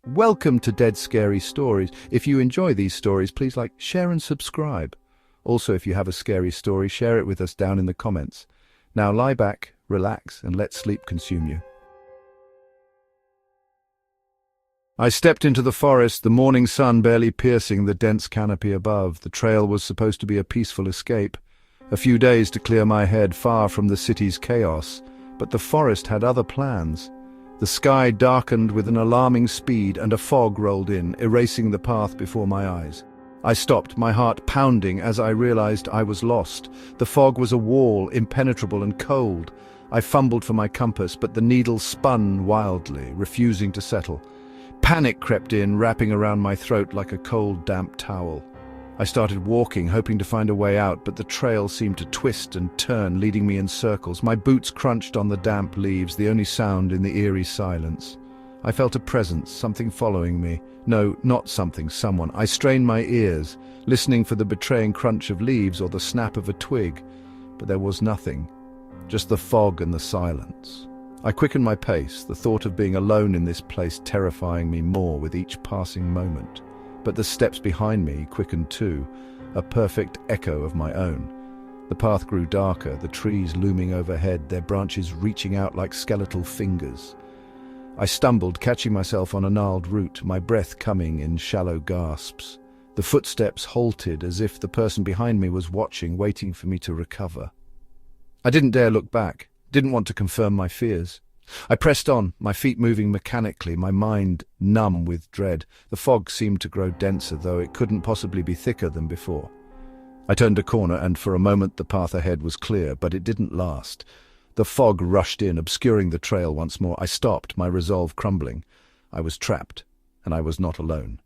Welcome to Dead Scary Stories. If you enjoy these stories, please like, share and subscribe. Also, if you have a scary story, share it with us down in the comments. Now lie back, relax, and let sleep consume you. I stepped into the forest, the morning sun barely piercing the dense canopy above. The trail was supposed to be a peaceful escape, a few days to clear my head far from the city's chaos. But the forest had other plans. The sky darkened with an alarming speed and a fog rolled in, erasing the path before my eyes. I stopped, my heart pounding as I realized I was lost. The fog was a wall, impenetrable and cold. I fumbled for my compass, but the needle spun wildly, refusing to settle. Panic crept in, wrapping around my throat like a cold, damp towel. I started walking, hoping to find a way out, but the trail seemed to twist and turn, leading me in circles. My boots crunched on the damp leaves, the only sound in the eerie silence. I felt a presence, something following me. No, not something, someone. I strained my ears, listening for the betraying crunch of leaves or the snap of a twig, but there was nothing, just the fog and the silence. I quickened my pace, the thought of being alone in this place terrifying me more with each passing moment. But the steps behind me quickened too, a perfect echo of my own. The path grew darker, the trees looming overhead, their branches reaching out like skeletal fingers. I stumbled, catching myself on a gnarled root, my breath coming in shallow gasps. The footsteps halted as if the person behind me was watching, waiting for me to recover. I didn't dare look back, didn't want to confirm my fears. I pressed on, my feet moving mechanically, my mind numb with dread. The fog seemed to grow denser, though it couldn't possibly be thicker than before. I turned a corner, and for a moment the path ahead was clear, but it didn't last. The fog rushed in, obscuring the trail once more. I stopped, my resolve crumbling. I was trapped, and I was not alone.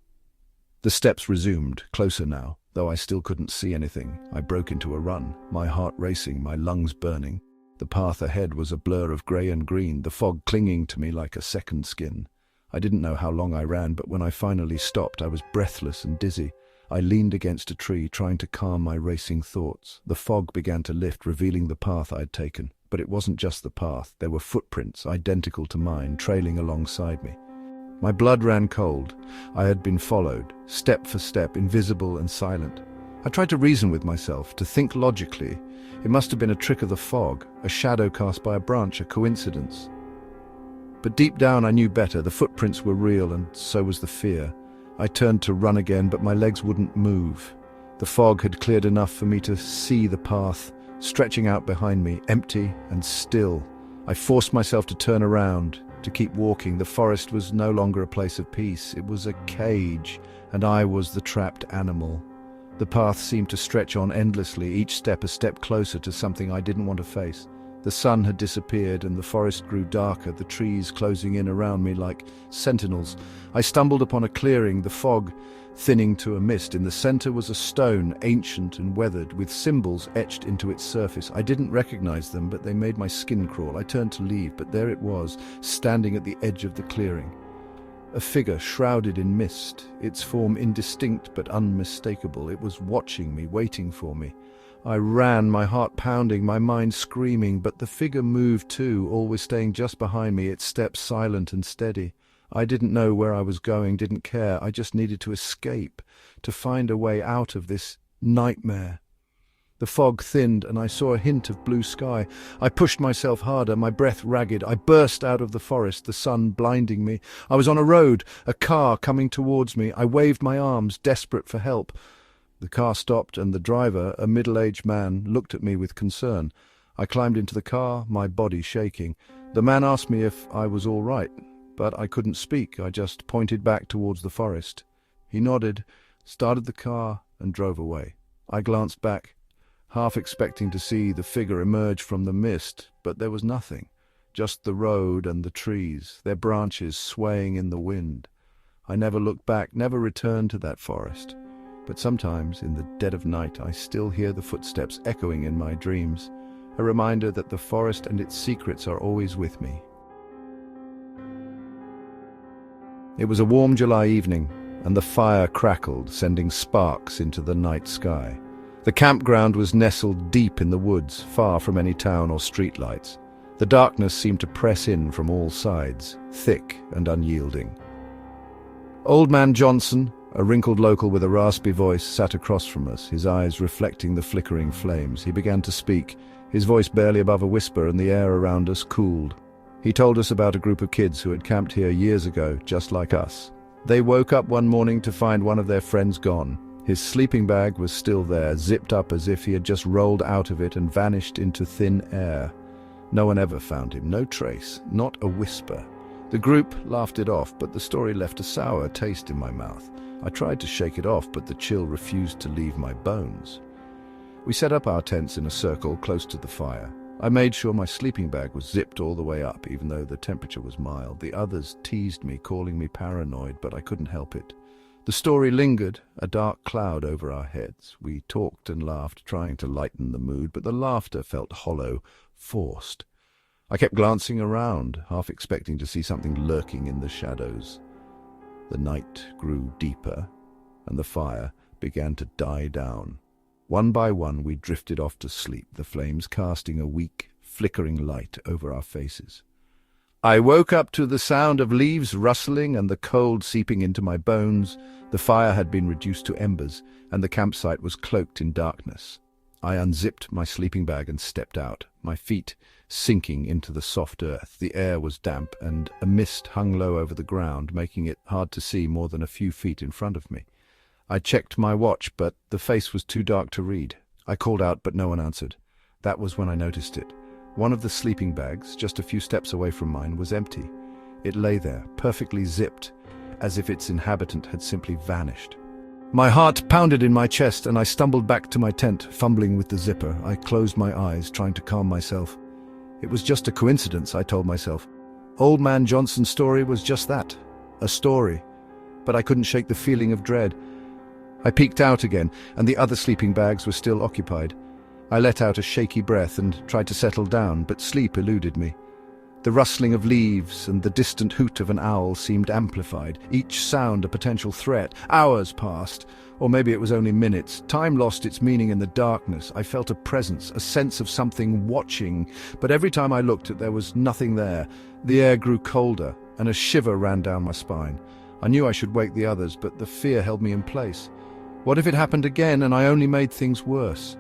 The steps resumed, closer now, though I still couldn't see anything. I broke into a run, my heart racing, my lungs burning. The path ahead was a blur of grey and green, the fog clinging to me like a second skin. I didn't know how long I ran, but when I finally stopped, I was breathless and dizzy. I leaned against a tree, trying to calm my racing thoughts. The fog began to lift, revealing the path I had taken. But it wasn't just the path. There were footprints, identical to mine, trailing alongside me. My blood ran cold. I had been followed, step for step, invisible and silent. I tried to reason with myself, to think logically. It must have been a trick of the fog, a shadow cast by a branch, a coincidence. But deep down I knew better. The footprints were real, and so was the fear. I turned to run again, but my legs wouldn't move. The fog had cleared enough for me to see the path, stretching out behind me, empty and still. I forced myself to turn around, to keep walking. The forest was no longer a place of peace. It was a cage, and I was the trapped animal. The path seemed to stretch on endlessly, each step a step closer to something I didn't want to face. The sun had disappeared and the forest grew darker, the trees closing in around me like sentinels. I stumbled upon a clearing, the fog thinning to a mist. In the center was a stone, ancient and weathered, with symbols etched into its surface. I didn't recognize them, but they made my skin crawl. I turned to leave, but there it was, standing at the edge of the clearing. A figure shrouded in mist, its form indistinct but unmistakable. It was watching me, waiting for me. I ran, my heart pounding, my mind screaming, but the figure moved too, always staying just behind me, its steps silent and steady. I didn't know where I was going, didn't care. I just needed to escape, to find a way out of this nightmare. The fog thinned and I saw a hint of blue sky. I pushed myself harder, my breath ragged. I burst out of the forest, the sun blinding me. I was on a road, a car coming towards me. I waved my arms, desperate for help. The car stopped and the driver, a middle-aged man, looked at me with concern. I climbed into the car, my body shaking. The man asked me if I was all right, but I couldn't speak. I just pointed back towards the forest. He nodded, started the car and drove away. I glanced back, half expecting to see the figure emerge from the mist, but there was nothing, just the road and the trees, their branches swaying in the wind. I never looked back, never returned to that forest, but sometimes in the dead of night I still hear the footsteps echoing in my dreams, a reminder that the forest and its secrets are always with me. It was a warm July evening, and the fire crackled, sending sparks into the night sky. The campground was nestled deep in the woods, far from any town or street lights. The darkness seemed to press in from all sides, thick and unyielding. Old Man Johnson, a wrinkled local with a raspy voice, sat across from us, his eyes reflecting the flickering flames. He began to speak, his voice barely above a whisper, and the air around us cooled. He told us about a group of kids who had camped here years ago, just like us. They woke up one morning to find one of their friends gone. His sleeping bag was still there, zipped up as if he had just rolled out of it and vanished into thin air. No one ever found him, no trace, not a whisper. The group laughed it off, but the story left a sour taste in my mouth. I tried to shake it off, but the chill refused to leave my bones. We set up our tents in a circle close to the fire. I made sure my sleeping bag was zipped all the way up, even though the temperature was mild. The others teased me, calling me paranoid, but I couldn't help it. The story lingered, a dark cloud over our heads. We talked and laughed, trying to lighten the mood, but the laughter felt hollow, forced. I kept glancing around, half expecting to see something lurking in the shadows. The night grew deeper, and the fire began to die down. One by one we drifted off to sleep, the flames casting a weak, flickering light over our faces. I woke up to the sound of leaves rustling and the cold seeping into my bones. The fire had been reduced to embers, and the campsite was cloaked in darkness. I unzipped my sleeping bag and stepped out, my feet sinking into the soft earth. The air was damp, and a mist hung low over the ground, making it hard to see more than a few feet in front of me. I checked my watch, but the face was too dark to read. I called out, but no one answered. That was when I noticed it. One of the sleeping bags, just a few steps away from mine, was empty. It lay there, perfectly zipped, as if its inhabitant had simply vanished. My heart pounded in my chest, and I stumbled back to my tent, fumbling with the zipper. I closed my eyes, trying to calm myself. It was just a coincidence, I told myself. Old Man Johnson's story was just that, a story. But I couldn't shake the feeling of dread. I peeked out again, and the other sleeping bags were still occupied. I let out a shaky breath and tried to settle down, but sleep eluded me. The rustling of leaves and the distant hoot of an owl seemed amplified, each sound a potential threat. Hours passed, or maybe it was only minutes. Time lost its meaning in the darkness. I felt a presence, a sense of something watching, but every time I looked, there was nothing there. The air grew colder, and a shiver ran down my spine. I knew I should wake the others, but the fear held me in place. What if it happened again and I only made things worse?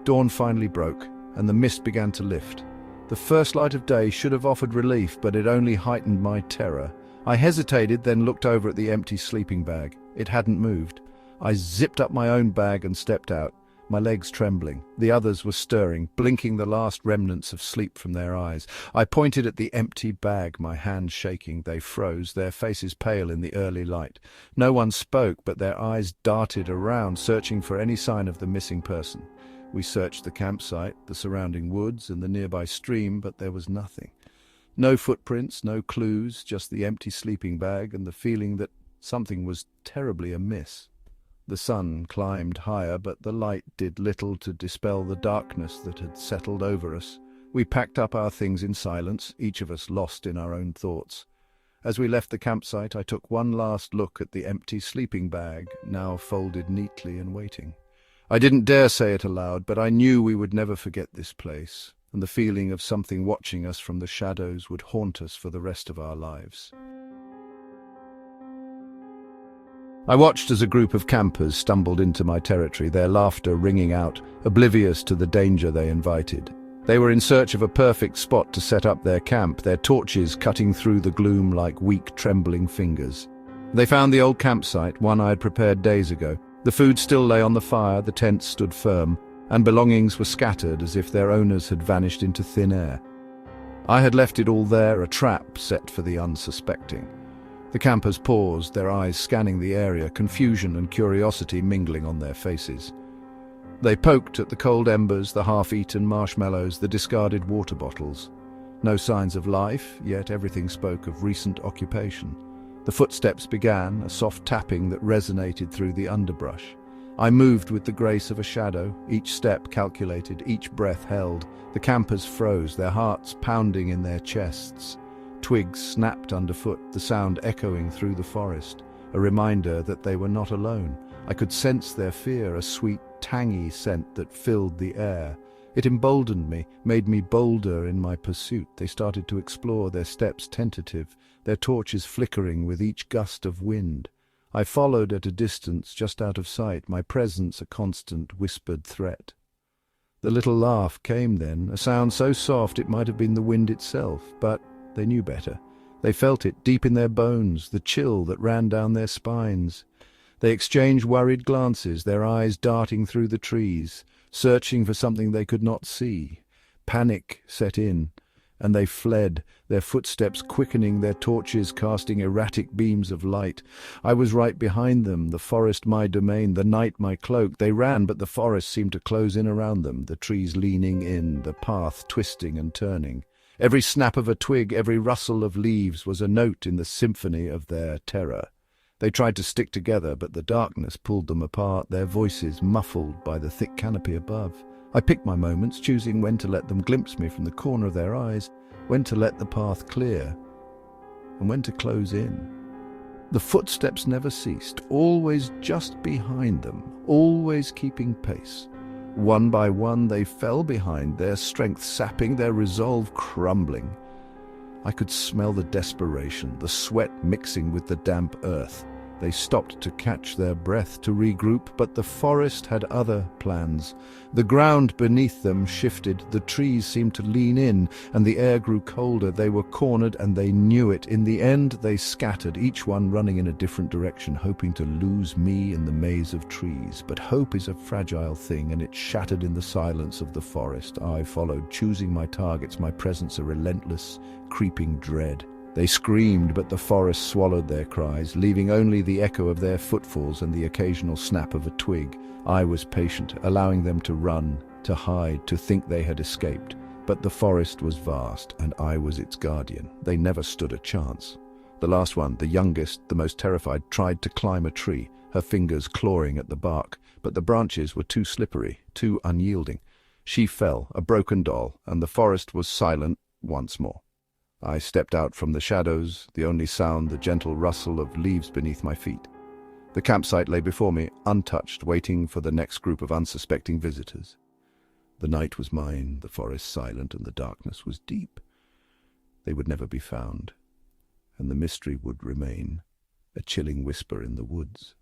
Dawn finally broke, and the mist began to lift. The first light of day should have offered relief, but it only heightened my terror. I hesitated, then looked over at the empty sleeping bag. It hadn't moved. I zipped up my own bag and stepped out, my legs trembling. The others were stirring, blinking the last remnants of sleep from their eyes. I pointed at the empty bag, my hands shaking. They froze, their faces pale in the early light. No one spoke, but their eyes darted around, searching for any sign of the missing person. We searched the campsite, the surrounding woods, and the nearby stream, but there was nothing. No footprints, no clues, just the empty sleeping bag and the feeling that something was terribly amiss. The sun climbed higher, but the light did little to dispel the darkness that had settled over us. We packed up our things in silence, each of us lost in our own thoughts. As we left the campsite, I took one last look at the empty sleeping bag, now folded neatly and waiting. I didn't dare say it aloud, but I knew we would never forget this place, and the feeling of something watching us from the shadows would haunt us for the rest of our lives. I watched as a group of campers stumbled into my territory, their laughter ringing out, oblivious to the danger they invited. They were in search of a perfect spot to set up their camp, their torches cutting through the gloom like weak, trembling fingers. They found the old campsite, one I had prepared days ago. The food still lay on the fire, the tents stood firm, and belongings were scattered as if their owners had vanished into thin air. I had left it all there, a trap set for the unsuspecting. The campers paused, their eyes scanning the area, confusion and curiosity mingling on their faces. They poked at the cold embers, the half-eaten marshmallows, the discarded water bottles. No signs of life, yet everything spoke of recent occupation. The footsteps began, a soft tapping that resonated through the underbrush. I moved with the grace of a shadow, each step calculated, each breath held. The campers froze, their hearts pounding in their chests. Twigs snapped underfoot, the sound echoing through the forest, a reminder that they were not alone. I could sense their fear, a sweet, tangy scent that filled the air. It emboldened me, made me bolder in my pursuit. They started to explore, their steps tentative, their torches flickering with each gust of wind. I followed at a distance, just out of sight, my presence a constant whispered threat. The little laugh came then, a sound so soft it might have been the wind itself, but they knew better. They felt it deep in their bones, the chill that ran down their spines. They exchanged worried glances, their eyes darting through the trees, searching for something they could not see. Panic set in, and they fled, their footsteps quickening, their torches casting erratic beams of light. I was right behind them, the forest my domain, the night my cloak. They ran, but the forest seemed to close in around them, the trees leaning in, the path twisting and turning. Every snap of a twig, every rustle of leaves was a note in the symphony of their terror. They tried to stick together, but the darkness pulled them apart, their voices muffled by the thick canopy above. I picked my moments, choosing when to let them glimpse me from the corner of their eyes, when to let the path clear, and when to close in. The footsteps never ceased, always just behind them, always keeping pace. One by one they fell behind, their strength sapping, their resolve crumbling. I could smell the desperation, the sweat mixing with the damp earth. They stopped to catch their breath, to regroup, but the forest had other plans. The ground beneath them shifted, the trees seemed to lean in, and the air grew colder. They were cornered, and they knew it. In the end, they scattered, each one running in a different direction, hoping to lose me in the maze of trees. But hope is a fragile thing, and it shattered in the silence of the forest. I followed, choosing my targets, my presence a relentless, creeping dread. They screamed, but the forest swallowed their cries, leaving only the echo of their footfalls and the occasional snap of a twig. I was patient, allowing them to run, to hide, to think they had escaped. But the forest was vast, and I was its guardian. They never stood a chance. The last one, the youngest, the most terrified, tried to climb a tree, her fingers clawing at the bark, but the branches were too slippery, too unyielding. She fell, a broken doll, and the forest was silent once more. I stepped out from the shadows, the only sound the gentle rustle of leaves beneath my feet. The campsite lay before me, untouched, waiting for the next group of unsuspecting visitors. The night was mine, the forest silent, and the darkness was deep. They would never be found, and the mystery would remain, a chilling whisper in the woods.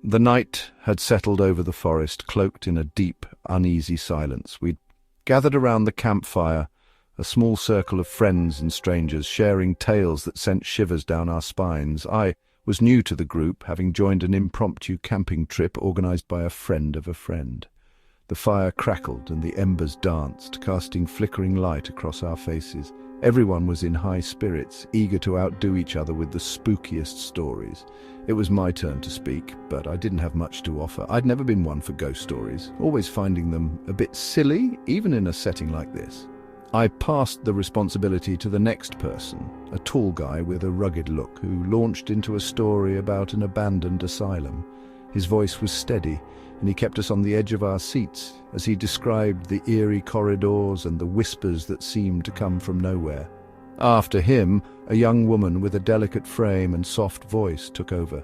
The night had settled over the forest, cloaked in a deep, uneasy silence. We'd gathered around the campfire, a small circle of friends and strangers, sharing tales that sent shivers down our spines. I was new to the group, having joined an impromptu camping trip organized by a friend of a friend. The fire crackled and the embers danced, casting flickering light across our faces. Everyone was in high spirits, eager to outdo each other with the spookiest stories. It was my turn to speak, but I didn't have much to offer. I'd never been one for ghost stories, always finding them a bit silly, even in a setting like this. I passed the responsibility to the next person, a tall guy with a rugged look, who launched into a story about an abandoned asylum. His voice was steady, and he kept us on the edge of our seats as he described the eerie corridors and the whispers that seemed to come from nowhere. After him, a young woman with a delicate frame and soft voice took over.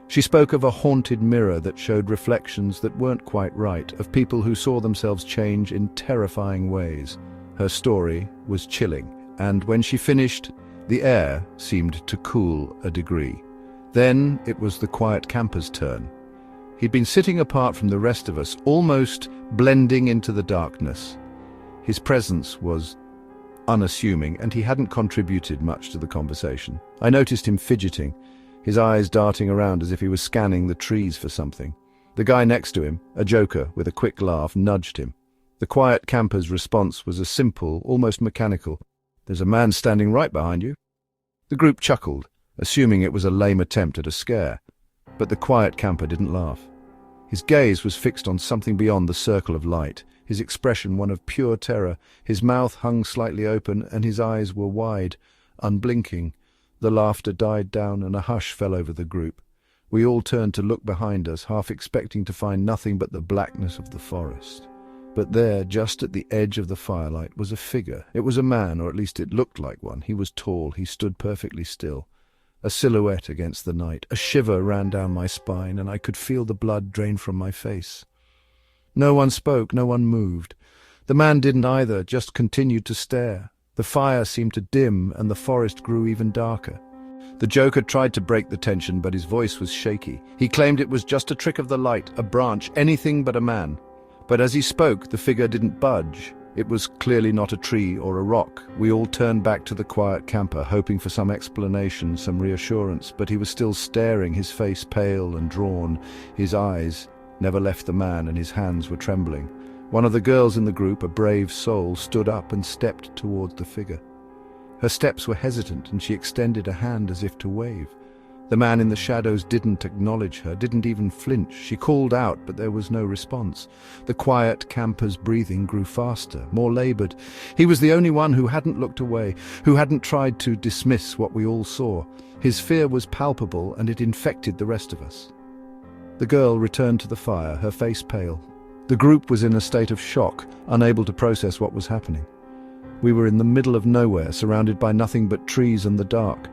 She spoke of a haunted mirror that showed reflections that weren't quite right, of people who saw themselves change in terrifying ways. Her story was chilling, and when she finished, the air seemed to cool a degree. Then it was the quiet camper's turn. He'd been sitting apart from the rest of us, almost blending into the darkness. His presence was unassuming, and he hadn't contributed much to the conversation. I noticed him fidgeting, his eyes darting around as if he was scanning the trees for something. The guy next to him, a joker with a quick laugh, nudged him. The quiet camper's response was a simple, almost mechanical, "There's a man standing right behind you." The group chuckled, assuming it was a lame attempt at a scare. But the quiet camper didn't laugh. His gaze was fixed on something beyond the circle of light, his expression one of pure terror. His mouth hung slightly open, and his eyes were wide, unblinking. The laughter died down, and a hush fell over the group. We all turned to look behind us, half expecting to find nothing but the blackness of the forest. But there, just at the edge of the firelight, was a figure. It was a man, or at least it looked like one. He was tall, he stood perfectly still. A silhouette against the night. A shiver ran down my spine, and I could feel the blood drain from my face. No one spoke, no one moved. The man didn't either, just continued to stare. The fire seemed to dim, and the forest grew even darker. The Joker tried to break the tension, but his voice was shaky. He claimed it was just a trick of the light, a branch, anything but a man. But as he spoke, the figure didn't budge. It was clearly not a tree or a rock. We all turned back to the quiet camper, hoping for some explanation, some reassurance, but he was still staring, his face pale and drawn. His eyes never left the man, and his hands were trembling. One of the girls in the group, a brave soul, stood up and stepped towards the figure. Her steps were hesitant, and she extended a hand as if to wave. The man in the shadows didn't acknowledge her, didn't even flinch. She called out, but there was no response. The quiet camper's breathing grew faster, more labored. He was the only one who hadn't looked away, who hadn't tried to dismiss what we all saw. His fear was palpable, and it infected the rest of us. The girl returned to the fire, her face pale. The group was in a state of shock, unable to process what was happening. We were in the middle of nowhere, surrounded by nothing but trees and the dark.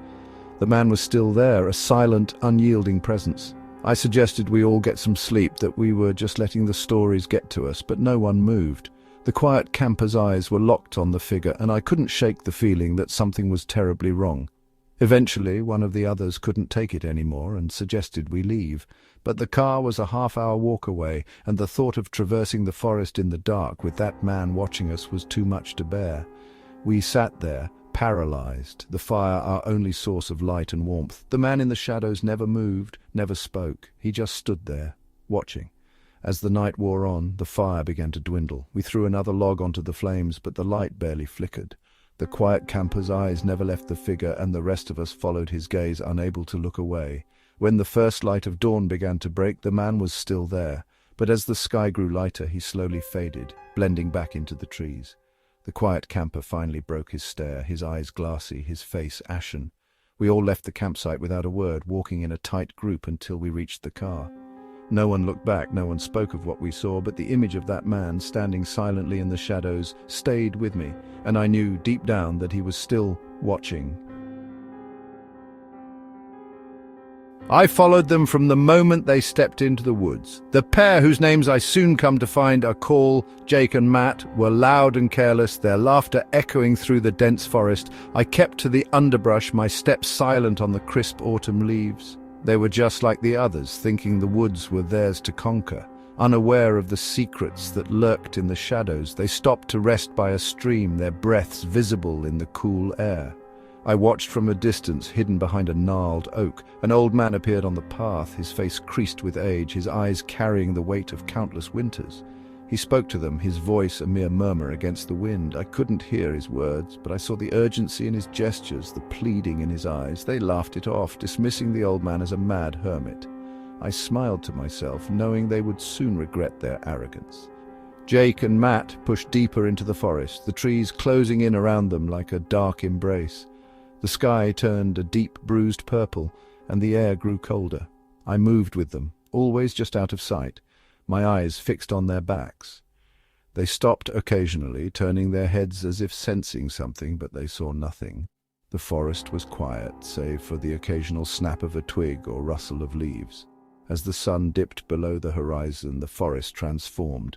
The man was still there, a silent, unyielding presence. I suggested we all get some sleep, that we were just letting the stories get to us, but no one moved. The quiet camper's eyes were locked on the figure, and I couldn't shake the feeling that something was terribly wrong. Eventually, one of the others couldn't take it anymore and suggested we leave. But the car was a half-hour walk away, and the thought of traversing the forest in the dark with that man watching us was too much to bear. We sat there, paralyzed, the fire our only source of light and warmth. The man in the shadows never moved, never spoke. He just stood there, watching. As the night wore on, the fire began to dwindle. We threw another log onto the flames, but the light barely flickered. The quiet camper's eyes never left the figure, and the rest of us followed his gaze, unable to look away. When the first light of dawn began to break, the man was still there, but as the sky grew lighter, he slowly faded, blending back into the trees. The quiet camper finally broke his stare, his eyes glassy, his face ashen. We all left the campsite without a word, walking in a tight group until we reached the car. No one looked back, no one spoke of what we saw, but the image of that man standing silently in the shadows stayed with me, and I knew deep down that he was still watching. I followed them from the moment they stepped into the woods. The pair, whose names I soon come to find are Call, Jake and Matt, were loud and careless, their laughter echoing through the dense forest. I kept to the underbrush, my steps silent on the crisp autumn leaves. They were just like the others, thinking the woods were theirs to conquer. Unaware of the secrets that lurked in the shadows, they stopped to rest by a stream, their breaths visible in the cool air. I watched from a distance, hidden behind a gnarled oak. An old man appeared on the path, his face creased with age, his eyes carrying the weight of countless winters. He spoke to them, his voice a mere murmur against the wind. I couldn't hear his words, but I saw the urgency in his gestures, the pleading in his eyes. They laughed it off, dismissing the old man as a mad hermit. I smiled to myself, knowing they would soon regret their arrogance. Jake and Matt pushed deeper into the forest, the trees closing in around them like a dark embrace. The sky turned a deep bruised purple, and the air grew colder. I moved with them, always just out of sight, my eyes fixed on their backs. They stopped occasionally, turning their heads as if sensing something, but they saw nothing. The forest was quiet, save for the occasional snap of a twig or rustle of leaves. As the sun dipped below the horizon, the forest transformed.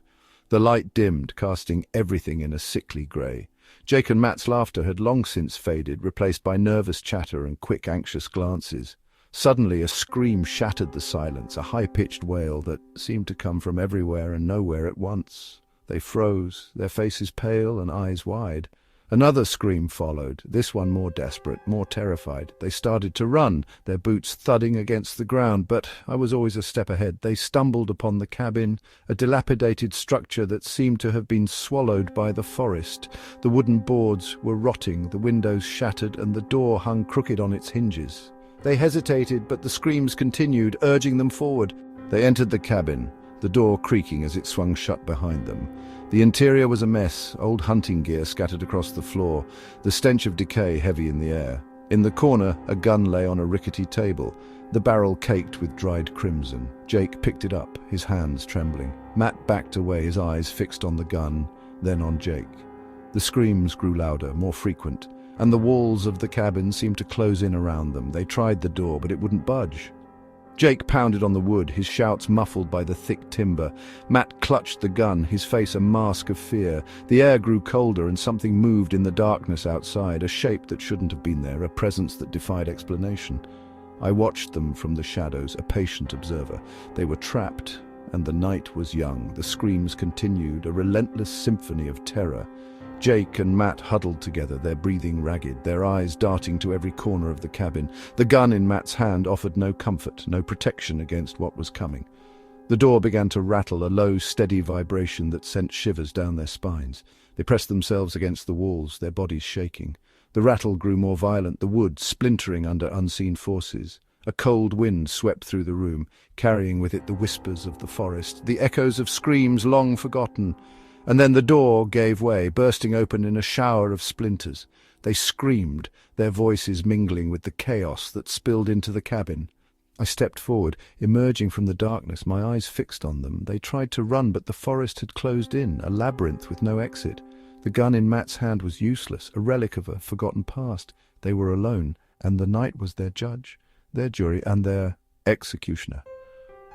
The light dimmed, casting everything in a sickly grey. Jake and Matt's laughter had long since faded, replaced by nervous chatter and quick, anxious glances. Suddenly, a scream shattered the silence, a high-pitched wail that seemed to come from everywhere and nowhere at once. They froze, their faces pale and eyes wide. Another scream followed, this one more desperate, more terrified. They started to run, their boots thudding against the ground, but I was always a step ahead. They stumbled upon the cabin, a dilapidated structure that seemed to have been swallowed by the forest. The wooden boards were rotting, the windows shattered, and the door hung crooked on its hinges. They hesitated, but the screams continued, urging them forward. They entered the cabin, the door creaking as it swung shut behind them. The interior was a mess, old hunting gear scattered across the floor, the stench of decay heavy in the air. In the corner, a gun lay on a rickety table, the barrel caked with dried crimson. Jake picked it up, his hands trembling. Matt backed away, his eyes fixed on the gun, then on Jake. The screams grew louder, more frequent, and the walls of the cabin seemed to close in around them. They tried the door, but it wouldn't budge. Jake pounded on the wood, his shouts muffled by the thick timber. Matt clutched the gun, his face a mask of fear. The air grew colder and something moved in the darkness outside, a shape that shouldn't have been there, a presence that defied explanation. I watched them from the shadows, a patient observer. They were trapped, and the night was young. The screams continued, a relentless symphony of terror. Jake and Matt huddled together, their breathing ragged, their eyes darting to every corner of the cabin. The gun in Matt's hand offered no comfort, no protection against what was coming. The door began to rattle, a low, steady vibration that sent shivers down their spines. They pressed themselves against the walls, their bodies shaking. The rattle grew more violent, the wood splintering under unseen forces. A cold wind swept through the room, carrying with it the whispers of the forest, the echoes of screams long forgotten. And then the door gave way, bursting open in a shower of splinters. They screamed, their voices mingling with the chaos that spilled into the cabin. I stepped forward, emerging from the darkness, my eyes fixed on them. They tried to run, but the forest had closed in, a labyrinth with no exit. The gun in Matt's hand was useless, a relic of a forgotten past. They were alone, and the night was their judge, their jury, and their executioner.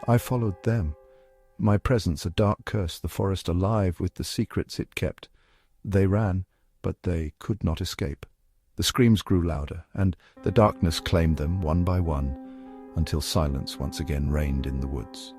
I followed them. My presence a dark curse, the forest alive with the secrets it kept. They ran, but they could not escape. The screams grew louder, and the darkness claimed them one by one, until silence once again reigned in the woods.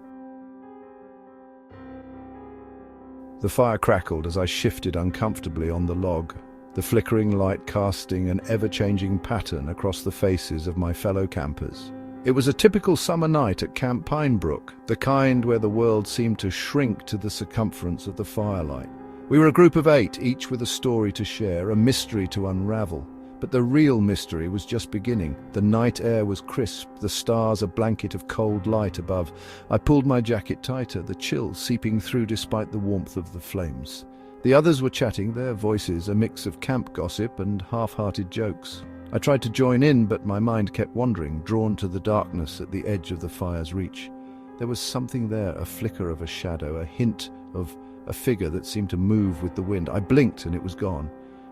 The fire crackled as I shifted uncomfortably on the log, the flickering light casting an ever-changing pattern across the faces of my fellow campers. It was a typical summer night at Camp Pinebrook, the kind where the world seemed to shrink to the circumference of the firelight. We were a group of 8, each with a story to share, a mystery to unravel. But the real mystery was just beginning. The night air was crisp, the stars a blanket of cold light above. I pulled my jacket tighter, the chill seeping through despite the warmth of the flames. The others were chatting, their voices a mix of camp gossip and half-hearted jokes. I tried to join in, but my mind kept wandering, drawn to the darkness at the edge of the fire's reach. There was something there, a flicker of a shadow, a hint of a figure that seemed to move with the wind. I blinked and it was gone.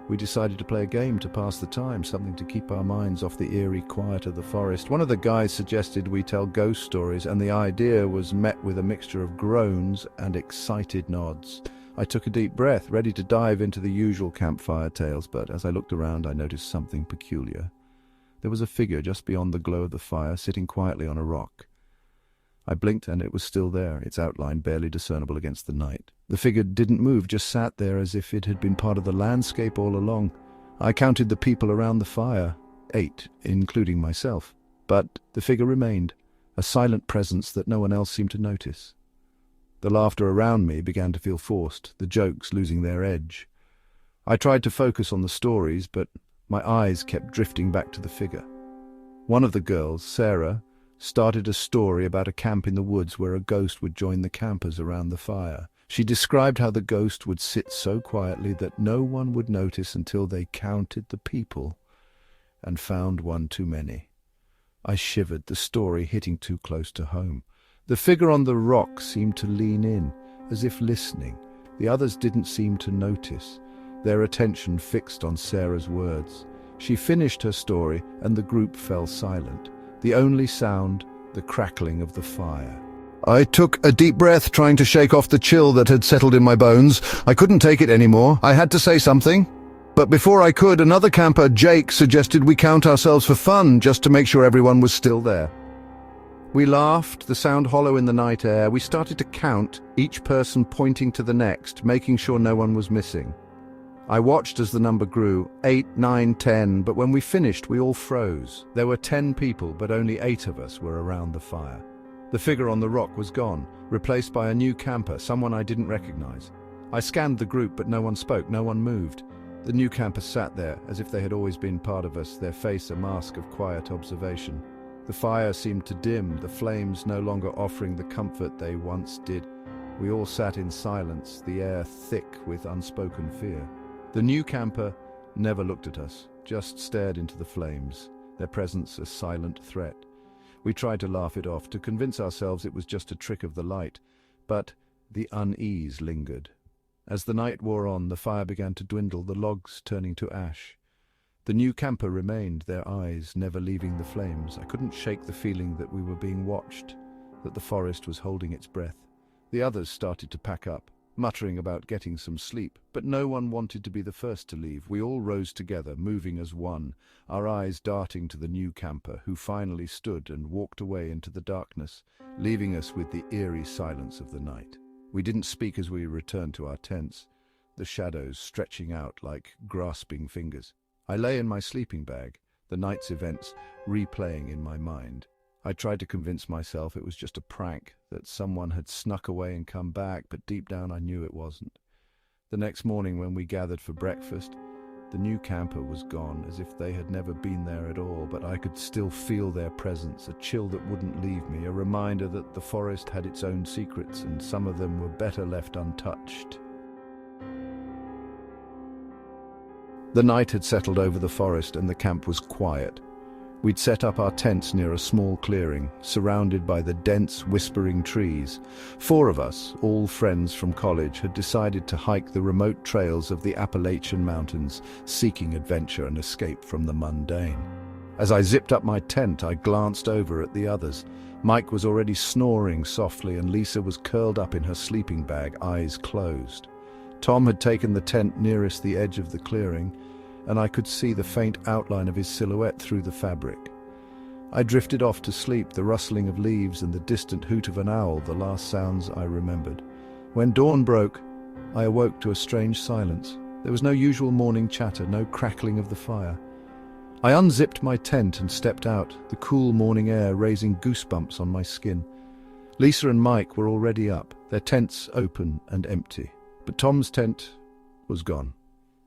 We decided to play a game to pass the time, something to keep our minds off the eerie quiet of the forest. One of the guys suggested we tell ghost stories, and the idea was met with a mixture of groans and excited nods. I took a deep breath, ready to dive into the usual campfire tales, but as I looked around I noticed something peculiar. There was a figure just beyond the glow of the fire, sitting quietly on a rock. I blinked and it was still there, its outline barely discernible against the night. The figure didn't move, just sat there as if it had been part of the landscape all along. I counted the people around the fire, 8, including myself. But the figure remained, a silent presence that no one else seemed to notice. The laughter around me began to feel forced, the jokes losing their edge. I tried to focus on the stories, but my eyes kept drifting back to the figure. One of the girls, Sarah, started a story about a camp in the woods where a ghost would join the campers around the fire. She described how the ghost would sit so quietly that no one would notice until they counted the people and found one too many. I shivered, the story hitting too close to home. The figure on the rock seemed to lean in, as if listening. The others didn't seem to notice, their attention fixed on Sarah's words. She finished her story, and the group fell silent. The only sound, the crackling of the fire. I took a deep breath, trying to shake off the chill that had settled in my bones. I couldn't take it anymore. I had to say something. But before I could, another camper, Jake, suggested we count ourselves for fun, just to make sure everyone was still there. We laughed, the sound hollow in the night air. We started to count, each person pointing to the next, making sure no one was missing. I watched as the number grew, 8, 9, 10, but when we finished, we all froze. There were 10 people, but only 8 of us were around the fire. The figure on the rock was gone, replaced by a new camper, someone I didn't recognize. I scanned the group, but no one spoke, no one moved. The new campers sat there, as if they had always been part of us, their face a mask of quiet observation. The fire seemed to dim, the flames no longer offering the comfort they once did. We all sat in silence, the air thick with unspoken fear. The new camper never looked at us, just stared into the flames, their presence a silent threat. We tried to laugh it off, to convince ourselves it was just a trick of the light, but the unease lingered. As the night wore on, the fire began to dwindle, the logs turning to ash. The new camper remained, their eyes never leaving the flames. I couldn't shake the feeling that we were being watched, that the forest was holding its breath. The others started to pack up, muttering about getting some sleep, but no one wanted to be the first to leave. We all rose together, moving as one, our eyes darting to the new camper, who finally stood and walked away into the darkness, leaving us with the eerie silence of the night. We didn't speak as we returned to our tents, the shadows stretching out like grasping fingers. I lay in my sleeping bag, the night's events replaying in my mind. I tried to convince myself it was just a prank, that someone had snuck away and come back, but deep down I knew it wasn't. The next morning when we gathered for breakfast, the new camper was gone, as if they had never been there at all, but I could still feel their presence, a chill that wouldn't leave me, a reminder that the forest had its own secrets and some of them were better left untouched. The night had settled over the forest and the camp was quiet. We'd set up our tents near a small clearing, surrounded by the dense, whispering trees. 4 of us, all friends from college, had decided to hike the remote trails of the Appalachian Mountains, seeking adventure and escape from the mundane. As I zipped up my tent, I glanced over at the others. Mike was already snoring softly and Lisa was curled up in her sleeping bag, eyes closed. Tom had taken the tent nearest the edge of the clearing, and I could see the faint outline of his silhouette through the fabric. I drifted off to sleep, the rustling of leaves and the distant hoot of an owl, the last sounds I remembered. When dawn broke, I awoke to a strange silence. There was no usual morning chatter, no crackling of the fire. I unzipped my tent and stepped out, the cool morning air raising goosebumps on my skin. Lisa and Mike were already up, their tents open and empty. But Tom's tent was gone.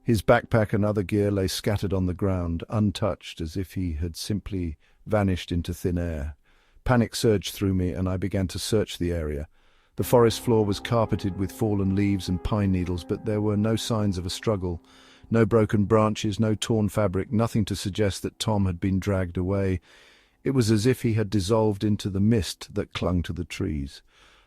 His backpack and other gear lay scattered on the ground, untouched, as if he had simply vanished into thin air. Panic surged through me, and I began to search the area. The forest floor was carpeted with fallen leaves and pine needles, but there were no signs of a struggle. No broken branches, no torn fabric, nothing to suggest that Tom had been dragged away. It was as if he had dissolved into the mist that clung to the trees.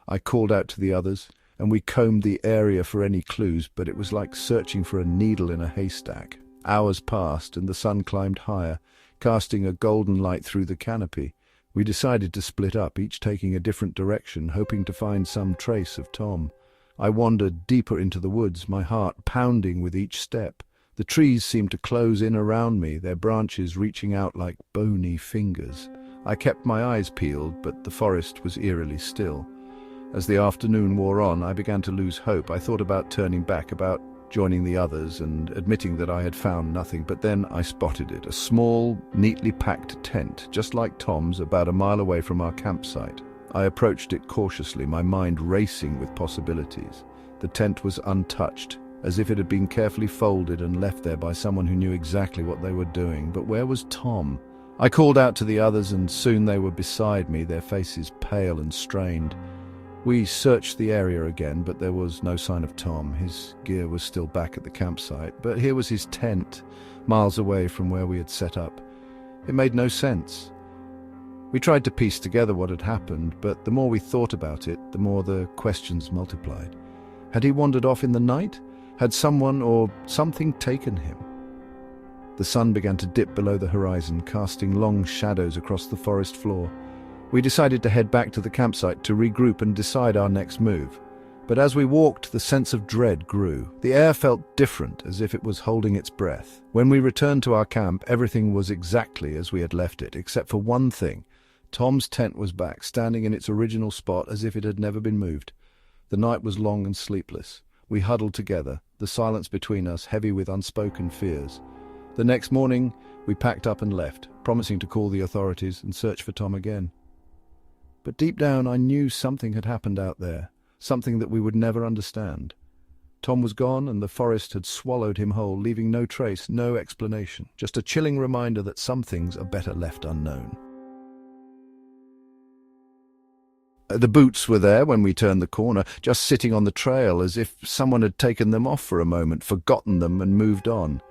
I called out to the others, and we combed the area for any clues, but it was like searching for a needle in a haystack. Hours passed, and the sun climbed higher, casting a golden light through the canopy. We decided to split up, each taking a different direction, hoping to find some trace of Tom. I wandered deeper into the woods, my heart pounding with each step. The trees seemed to close in around me, their branches reaching out like bony fingers. I kept my eyes peeled, but the forest was eerily still. As the afternoon wore on, I began to lose hope. I thought about turning back, about joining the others and admitting that I had found nothing, but then I spotted it, a small, neatly packed tent, just like Tom's, about a mile away from our campsite. I approached it cautiously, my mind racing with possibilities. The tent was untouched, as if it had been carefully folded and left there by someone who knew exactly what they were doing. But where was Tom? I called out to the others, and soon they were beside me, their faces pale and strained. We searched the area again, but there was no sign of Tom. His gear was still back at the campsite, but here was his tent, miles away from where we had set up. It made no sense. We tried to piece together what had happened, but the more we thought about it, the more the questions multiplied. Had he wandered off in the night? Had someone or something taken him? The sun began to dip below the horizon, casting long shadows across the forest floor. We decided to head back to the campsite to regroup and decide our next move. But as we walked, the sense of dread grew. The air felt different, as if it was holding its breath. When we returned to our camp, everything was exactly as we had left it, except for one thing. Tom's tent was back, standing in its original spot as if it had never been moved. The night was long and sleepless. We huddled together, the silence between us heavy with unspoken fears. The next morning, we packed up and left, promising to call the authorities and search for Tom again. But deep down I knew something had happened out there, something that we would never understand. Tom was gone and the forest had swallowed him whole, leaving no trace, no explanation, just a chilling reminder that some things are better left unknown. The boots were there when we turned the corner, just sitting on the trail as if someone had taken them off for a moment, forgotten them and moved on.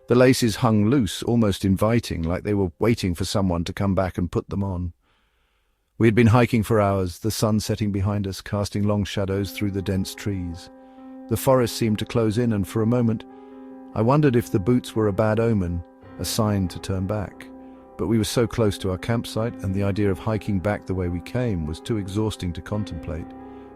The laces hung loose, almost inviting, like they were waiting for someone to come back and put them on. We had been hiking for hours, the sun setting behind us, casting long shadows through the dense trees. The forest seemed to close in, and for a moment I wondered if the boots were a bad omen, a sign to turn back. But we were so close to our campsite, and the idea of hiking back the way we came was too exhausting to contemplate.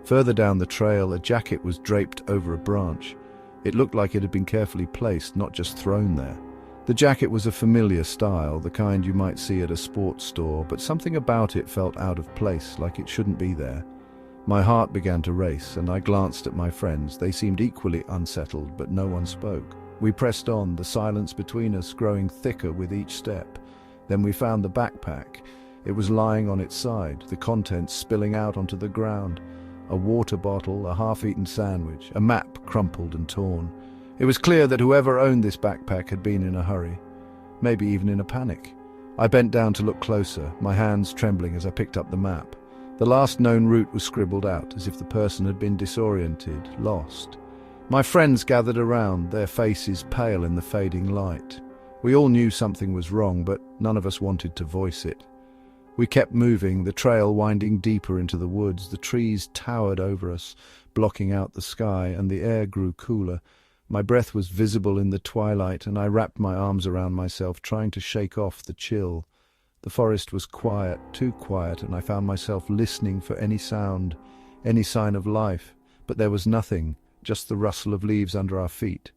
Further down the trail, a jacket was draped over a branch. It looked like it had been carefully placed, not just thrown there. The jacket was a familiar style, the kind you might see at a sports store, but something about it felt out of place, like it shouldn't be there. My heart began to race, and I glanced at my friends. They seemed equally unsettled, but no one spoke. We pressed on, the silence between us growing thicker with each step. Then we found the backpack. It was lying on its side, the contents spilling out onto the ground. A water bottle, a half-eaten sandwich, a map crumpled and torn. It was clear that whoever owned this backpack had been in a hurry, maybe even in a panic. I bent down to look closer, my hands trembling as I picked up the map. The last known route was scribbled out, as if the person had been disoriented, lost. My friends gathered around, their faces pale in the fading light. We all knew something was wrong, but none of us wanted to voice it. We kept moving, the trail winding deeper into the woods. The trees towered over us, blocking out the sky, and the air grew cooler. My breath was visible in the twilight, and I wrapped my arms around myself, trying to shake off the chill. The forest was quiet, too quiet, and I found myself listening for any sound, any sign of life. But there was nothing, just the rustle of leaves under our feet.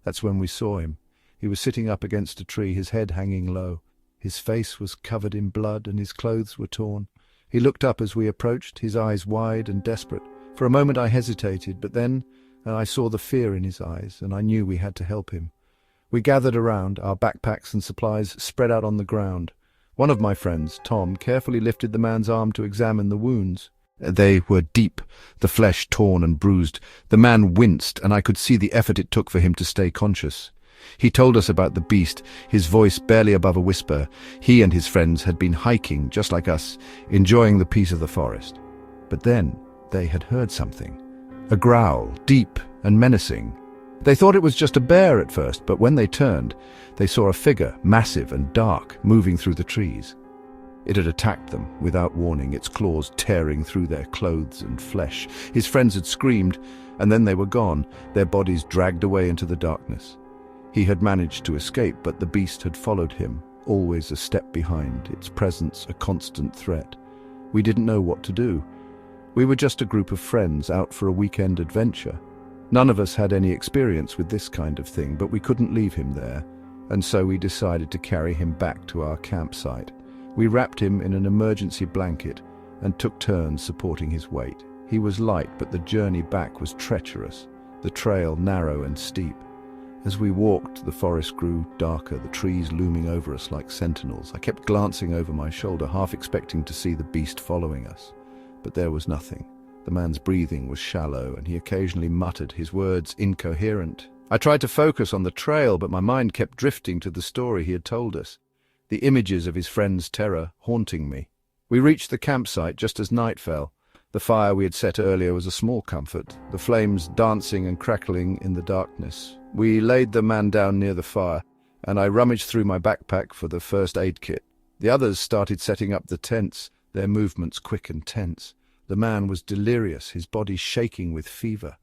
That's when we saw him. He was sitting up against a tree, his head hanging low. His face was covered in blood, and his clothes were torn. He looked up as we approached, his eyes wide and desperate. For a moment I hesitated, but then I saw the fear in his eyes, and I knew we had to help him. We gathered around, our backpacks and supplies spread out on the ground. One of my friends, Tom, carefully lifted the man's arm to examine the wounds. They were deep, the flesh torn and bruised. The man winced, and I could see the effort it took for him to stay conscious. He told us about the beast, his voice barely above a whisper. He and his friends had been hiking, just like us, enjoying the peace of the forest. But then they had heard something. A growl, deep and menacing. They thought it was just a bear at first, but when they turned, they saw a figure, massive and dark, moving through the trees. It had attacked them without warning, its claws tearing through their clothes and flesh. His friends had screamed, and then they were gone, their bodies dragged away into the darkness. He had managed to escape, but the beast had followed him, always a step behind, its presence a constant threat. We didn't know what to do. We were just a group of friends out for a weekend adventure. None of us had any experience with this kind of thing, but we couldn't leave him there, and so we decided to carry him back to our campsite. We wrapped him in an emergency blanket and took turns supporting his weight. He was light, but the journey back was treacherous, the trail narrow and steep. As we walked, the forest grew darker, the trees looming over us like sentinels. I kept glancing over my shoulder, half expecting to see the beast following us. But there was nothing. The man's breathing was shallow, and he occasionally muttered, his words incoherent. I tried to focus on the trail, but my mind kept drifting to the story he had told us, the images of his friend's terror haunting me. We reached the campsite just as night fell. The fire we had set earlier was a small comfort, the flames dancing and crackling in the darkness. We laid the man down near the fire, and I rummaged through my backpack for the first aid kit. The others started setting up the tents, their movements quick and tense. The man was delirious, his body shaking with fever.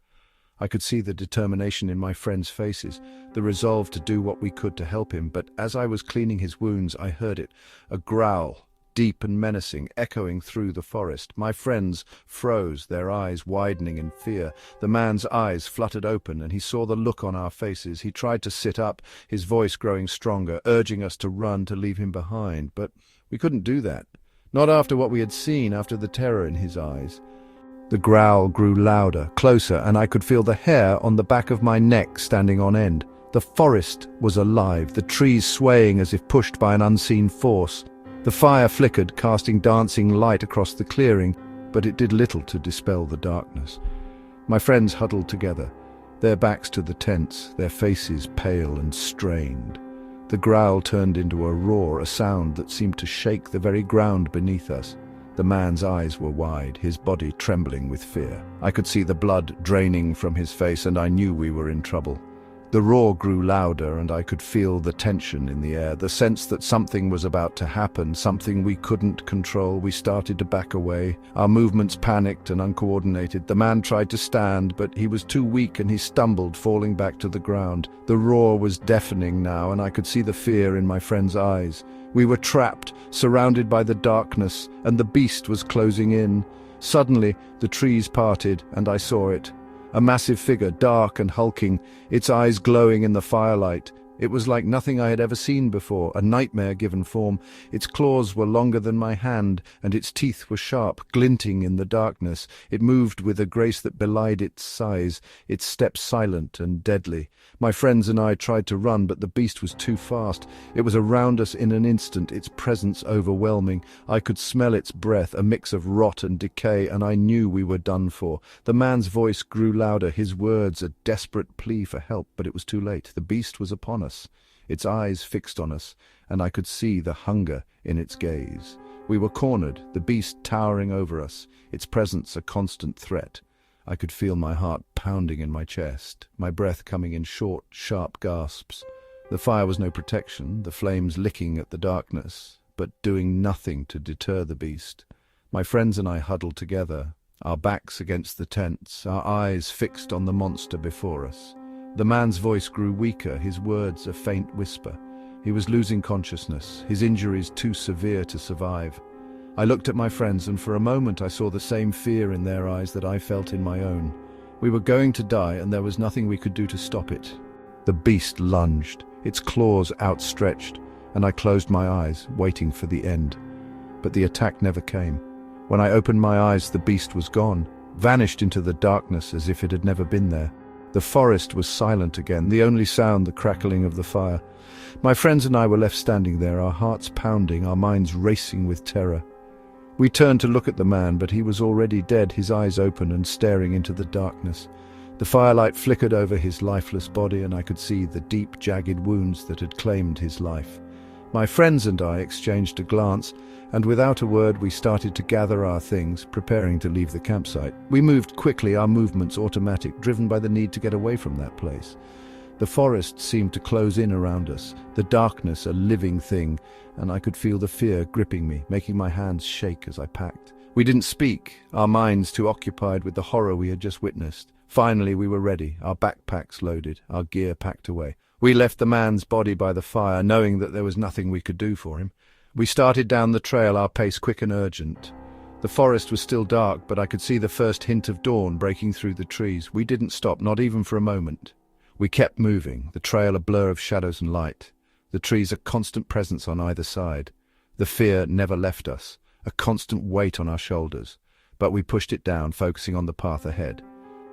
I could see the determination in my friends' faces, the resolve to do what we could to help him, but as I was cleaning his wounds, I heard it, a growl, deep and menacing, echoing through the forest. My friends froze, their eyes widening in fear. The man's eyes fluttered open, and he saw the look on our faces. He tried to sit up, his voice growing stronger, urging us to run, to leave him behind. But we couldn't do that. Not after what we had seen, after the terror in his eyes. The growl grew louder, closer, and I could feel the hair on the back of my neck standing on end. The forest was alive, the trees swaying as if pushed by an unseen force. The fire flickered, casting dancing light across the clearing, but it did little to dispel the darkness. My friends huddled together, their backs to the tents, their faces pale and strained. The growl turned into a roar, a sound that seemed to shake the very ground beneath us. The man's eyes were wide, his body trembling with fear. I could see the blood draining from his face, and I knew we were in trouble. The roar grew louder, and I could feel the tension in the air, the sense that something was about to happen, something we couldn't control. We started to back away, our movements panicked and uncoordinated. The man tried to stand, but he was too weak and he stumbled, falling back to the ground. The roar was deafening now, and I could see the fear in my friend's eyes. We were trapped, surrounded by the darkness, and the beast was closing in. Suddenly, the trees parted, and I saw it. A massive figure, dark and hulking, its eyes glowing in the firelight. It was like nothing I had ever seen before, a nightmare given form. Its claws were longer than my hand, and its teeth were sharp, glinting in the darkness. It moved with a grace that belied its size, its steps silent and deadly. My friends and I tried to run, but the beast was too fast. It was around us in an instant, its presence overwhelming. I could smell its breath, a mix of rot and decay, and I knew we were done for. The man's voice grew louder, his words a desperate plea for help, but it was too late. The beast was upon us, its eyes fixed on us, and I could see the hunger in its gaze. We were cornered, the beast towering over us, its presence a constant threat. I could feel my heart pounding in my chest, my breath coming in short, sharp gasps. The fire was no protection, the flames licking at the darkness, but doing nothing to deter the beast. My friends and I huddled together, our backs against the tents, our eyes fixed on the monster before us. The man's voice grew weaker, his words a faint whisper. He was losing consciousness, his injuries too severe to survive. I looked at my friends, and for a moment I saw the same fear in their eyes that I felt in my own. We were going to die, and there was nothing we could do to stop it. The beast lunged, its claws outstretched, and I closed my eyes, waiting for the end. But the attack never came. When I opened my eyes, the beast was gone, vanished into the darkness as if it had never been there. The forest was silent again, the only sound the crackling of the fire. My friends and I were left standing there, our hearts pounding, our minds racing with terror. We turned to look at the man, but he was already dead, his eyes open and staring into the darkness. The firelight flickered over his lifeless body, and I could see the deep, jagged wounds that had claimed his life. My friends and I exchanged a glance, and without a word we started to gather our things, preparing to leave the campsite. We moved quickly, our movements automatic, driven by the need to get away from that place. The forest seemed to close in around us, the darkness a living thing, and I could feel the fear gripping me, making my hands shake as I packed. We didn't speak, our minds too occupied with the horror we had just witnessed. Finally we were ready, our backpacks loaded, our gear packed away. We left the man's body by the fire, knowing that there was nothing we could do for him. We started down the trail, our pace quick and urgent. The forest was still dark, but I could see the first hint of dawn breaking through the trees. We didn't stop, not even for a moment. We kept moving, the trail a blur of shadows and light, the trees a constant presence on either side. The fear never left us, a constant weight on our shoulders, but we pushed it down, focusing on the path ahead.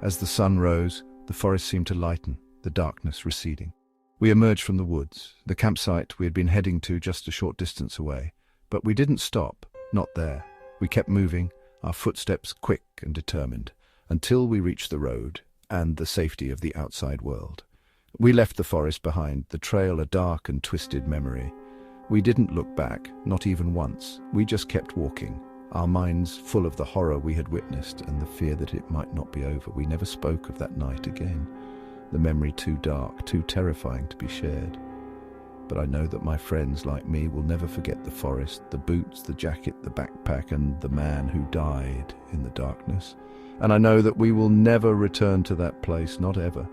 As the sun rose, the forest seemed to lighten, the darkness receding. We emerged from the woods, the campsite we had been heading to just a short distance away, but we didn't stop, not there. We kept moving, our footsteps quick and determined, until we reached the road and the safety of the outside world. We left the forest behind, the trail a dark and twisted memory. We didn't look back, not even once. We just kept walking, our minds full of the horror we had witnessed and the fear that it might not be over. We never spoke of that night again, the memory too dark, too terrifying to be shared. But I know that my friends like me will never forget the forest, the boots, the jacket, the backpack, and the man who died in the darkness. And I know that we will never return to that place, not ever.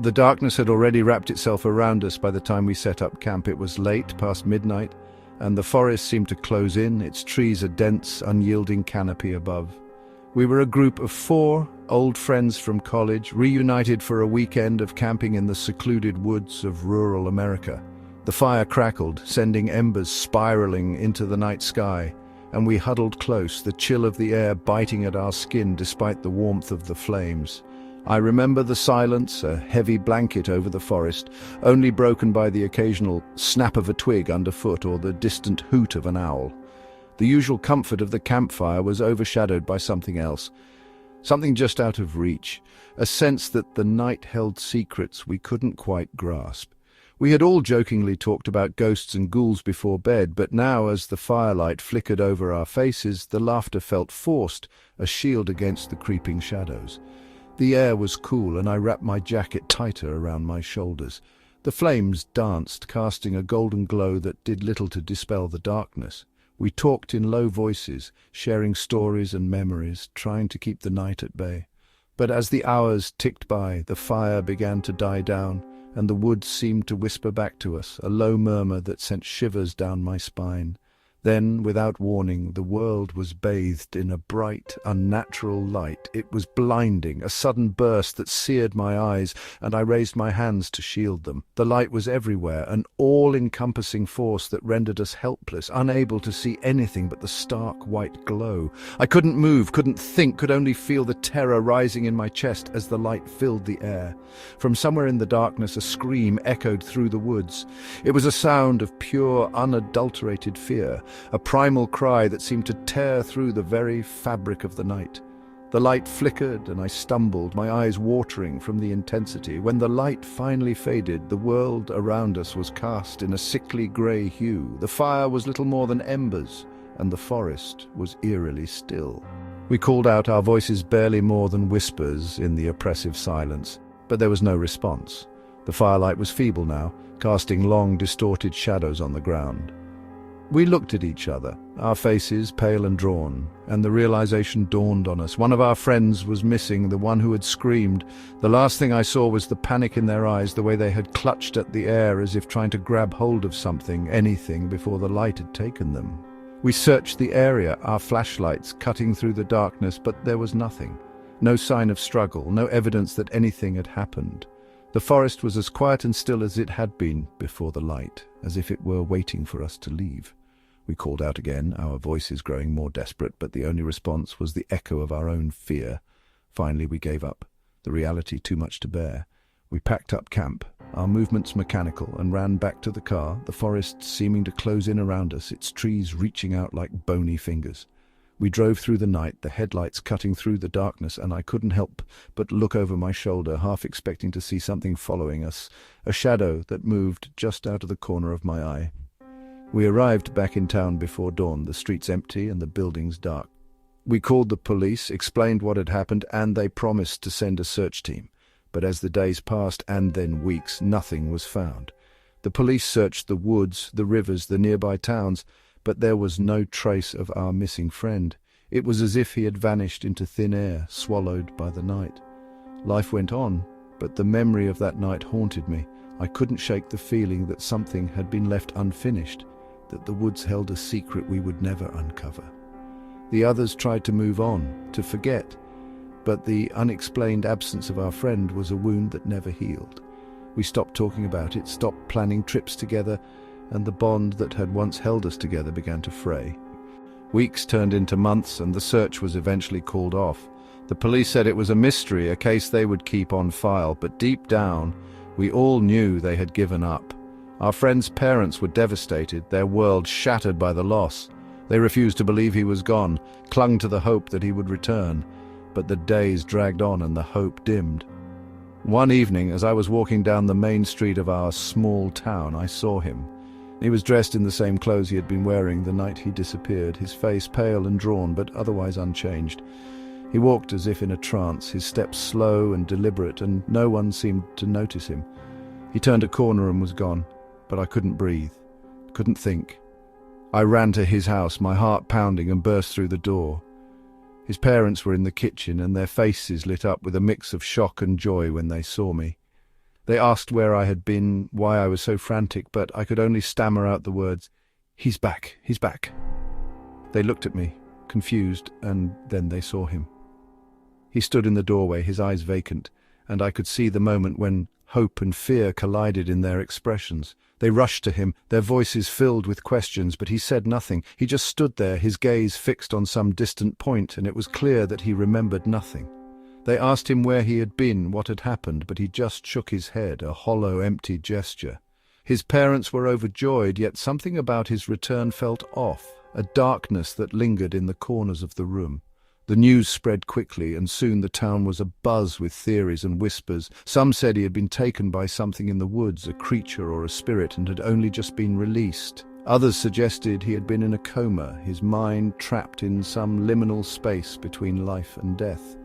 The darkness had already wrapped itself around us by the time we set up camp. It was late, past midnight, and the forest seemed to close in, its trees a dense, unyielding canopy above. We were a group of 4 old friends from college, reunited for a weekend of camping in the secluded woods of rural America. The fire crackled, sending embers spiraling into the night sky, and we huddled close, the chill of the air biting at our skin despite the warmth of the flames. I remember the silence, a heavy blanket over the forest, only broken by the occasional snap of a twig underfoot or the distant hoot of an owl. The usual comfort of the campfire was overshadowed by something else, something just out of reach, a sense that the night held secrets we couldn't quite grasp. We had all jokingly talked about ghosts and ghouls before bed, but now, as the firelight flickered over our faces, the laughter felt forced, a shield against the creeping shadows. The air was cool, and I wrapped my jacket tighter around my shoulders. The flames danced, casting a golden glow that did little to dispel the darkness. We talked in low voices, sharing stories and memories, trying to keep the night at bay. But as the hours ticked by, the fire began to die down, and the woods seemed to whisper back to us, a low murmur that sent shivers down my spine. Then, without warning, the world was bathed in a bright, unnatural light. It was blinding, a sudden burst that seared my eyes, and I raised my hands to shield them. The light was everywhere, an all-encompassing force that rendered us helpless, unable to see anything but the stark white glow. I couldn't move, couldn't think, could only feel the terror rising in my chest as the light filled the air. From somewhere in the darkness, a scream echoed through the woods. It was a sound of pure, unadulterated fear, a primal cry that seemed to tear through the very fabric of the night. The light flickered, and I stumbled, my eyes watering from the intensity. When the light finally faded, the world around us was cast in a sickly grey hue. The fire was little more than embers, and the forest was eerily still. We called out, our voices barely more than whispers in the oppressive silence, but there was no response. The firelight was feeble now, casting long, distorted shadows on the ground. We looked at each other, our faces pale and drawn, and the realization dawned on us. One of our friends was missing, the one who had screamed. The last thing I saw was the panic in their eyes, the way they had clutched at the air as if trying to grab hold of something, anything, before the light had taken them. We searched the area, our flashlights cutting through the darkness, but there was nothing. No sign of struggle, no evidence that anything had happened. The forest was as quiet and still as it had been before the light, as if it were waiting for us to leave. We called out again, our voices growing more desperate, but the only response was the echo of our own fear. Finally we gave up, the reality too much to bear. We packed up camp, our movements mechanical, and ran back to the car, the forest seeming to close in around us, its trees reaching out like bony fingers. We drove through the night, the headlights cutting through the darkness, and I couldn't help but look over my shoulder, half expecting to see something following us, a shadow that moved just out of the corner of my eye. We arrived back in town before dawn, the streets empty and the buildings dark. We called the police, explained what had happened, and they promised to send a search team. But as the days passed, and then weeks, nothing was found. The police searched the woods, the rivers, the nearby towns, but there was no trace of our missing friend. It was as if he had vanished into thin air, swallowed by the night. Life went on, but the memory of that night haunted me. I couldn't shake the feeling that something had been left unfinished, that the woods held a secret we would never uncover. The others tried to move on, to forget, but the unexplained absence of our friend was a wound that never healed. We stopped talking about it, stopped planning trips together, and the bond that had once held us together began to fray. Weeks turned into months, and the search was eventually called off. The police said it was a mystery, a case they would keep on file, but deep down, we all knew they had given up. Our friend's parents were devastated, their world shattered by the loss. They refused to believe he was gone, clung to the hope that he would return. But the days dragged on and the hope dimmed. One evening, as I was walking down the main street of our small town, I saw him. He was dressed in the same clothes he had been wearing the night he disappeared, his face pale and drawn, but otherwise unchanged. He walked as if in a trance, his steps slow and deliberate, and no one seemed to notice him. He turned a corner and was gone, but I couldn't breathe, couldn't think. I ran to his house, my heart pounding, and burst through the door. His parents were in the kitchen, and their faces lit up with a mix of shock and joy when they saw me. They asked where I had been, why I was so frantic, but I could only stammer out the words, "He's back, he's back." They looked at me, confused, and then they saw him. He stood in the doorway, his eyes vacant, and I could see the moment when hope and fear collided in their expressions. They rushed to him, their voices filled with questions, but he said nothing. He just stood there, his gaze fixed on some distant point, and it was clear that he remembered nothing. They asked him where he had been, what had happened, but he just shook his head, a hollow, empty gesture. His parents were overjoyed, yet something about his return felt off, a darkness that lingered in the corners of the room. The news spread quickly, and soon the town was abuzz with theories and whispers. Some said he had been taken by something in the woods, a creature or a spirit, and had only just been released. Others suggested he had been in a coma, his mind trapped in some liminal space between life and death.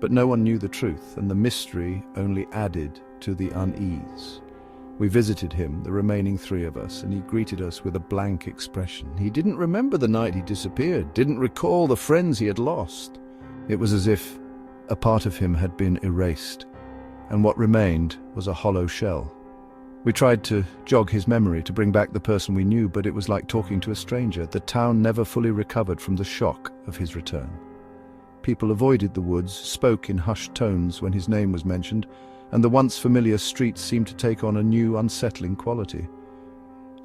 But no one knew the truth, and the mystery only added to the unease. We visited him, the remaining three of us, and he greeted us with a blank expression. He didn't remember the night he disappeared, didn't recall the friends he had lost. It was as if a part of him had been erased, and what remained was a hollow shell. We tried to jog his memory, to bring back the person we knew, but it was like talking to a stranger. The town never fully recovered from the shock of his return. People avoided the woods, spoke in hushed tones when his name was mentioned, and the once familiar streets seemed to take on a new, unsettling quality.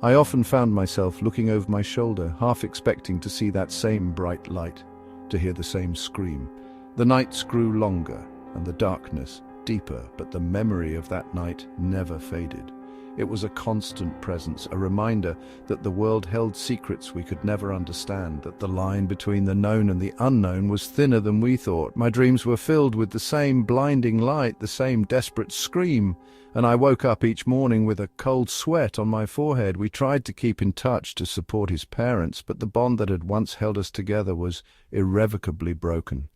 I often found myself looking over my shoulder, half expecting to see that same bright light, to hear the same scream. The nights grew longer, and the darkness deeper, but the memory of that night never faded. It was a constant presence, a reminder that the world held secrets we could never understand, that the line between the known and the unknown was thinner than we thought. My dreams were filled with the same blinding light, the same desperate scream, and I woke up each morning with a cold sweat on my forehead. We tried to keep in touch to support his parents, but the bond that had once held us together was irrevocably broken.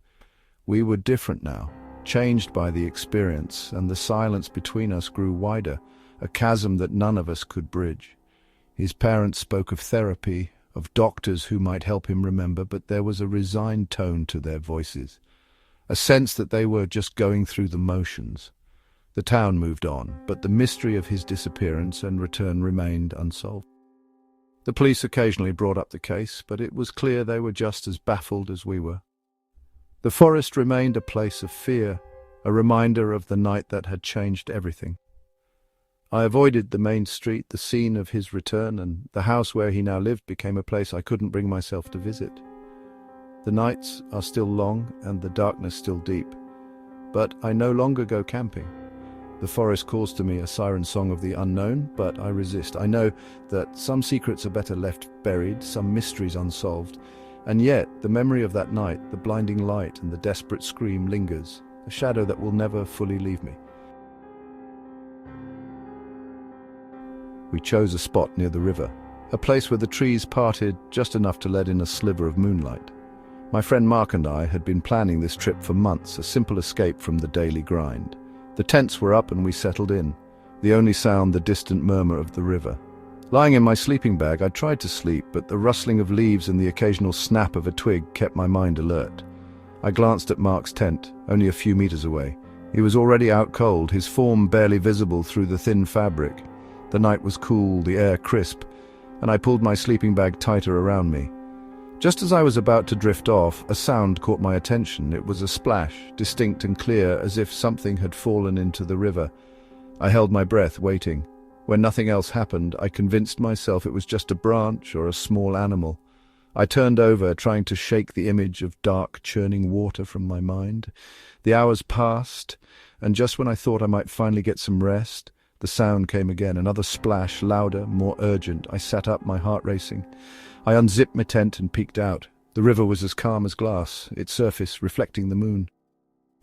We were different now, changed by the experience, and the silence between us grew wider, a chasm that none of us could bridge. His parents spoke of therapy, of doctors who might help him remember, but there was a resigned tone to their voices, a sense that they were just going through the motions. The town moved on, but the mystery of his disappearance and return remained unsolved. The police occasionally brought up the case, but it was clear they were just as baffled as we were. The forest remained a place of fear, a reminder of the night that had changed everything. I avoided the main street, the scene of his return, and the house where he now lived became a place I couldn't bring myself to visit. The nights are still long and the darkness still deep, but I no longer go camping. The forest calls to me a siren song of the unknown, but I resist. I know that some secrets are better left buried, some mysteries unsolved, and yet the memory of that night, the blinding light and the desperate scream lingers, a shadow that will never fully leave me. We chose a spot near the river, a place where the trees parted just enough to let in a sliver of moonlight. My friend Mark and I had been planning this trip for months, a simple escape from the daily grind. The tents were up and we settled in, the only sound the distant murmur of the river. Lying in my sleeping bag, I tried to sleep, but the rustling of leaves and the occasional snap of a twig kept my mind alert. I glanced at Mark's tent, only a few meters away. He was already out cold, his form barely visible through the thin fabric. The night was cool, the air crisp, and I pulled my sleeping bag tighter around me. Just as I was about to drift off, a sound caught my attention. It was a splash, distinct and clear, as if something had fallen into the river. I held my breath, waiting. When nothing else happened, I convinced myself it was just a branch or a small animal. I turned over, trying to shake the image of dark, churning water from my mind. The hours passed, and just when I thought I might finally get some rest, the sound came again, another splash, louder, more urgent. I sat up, my heart racing. I unzipped my tent and peeked out. The river was as calm as glass, its surface reflecting the moon.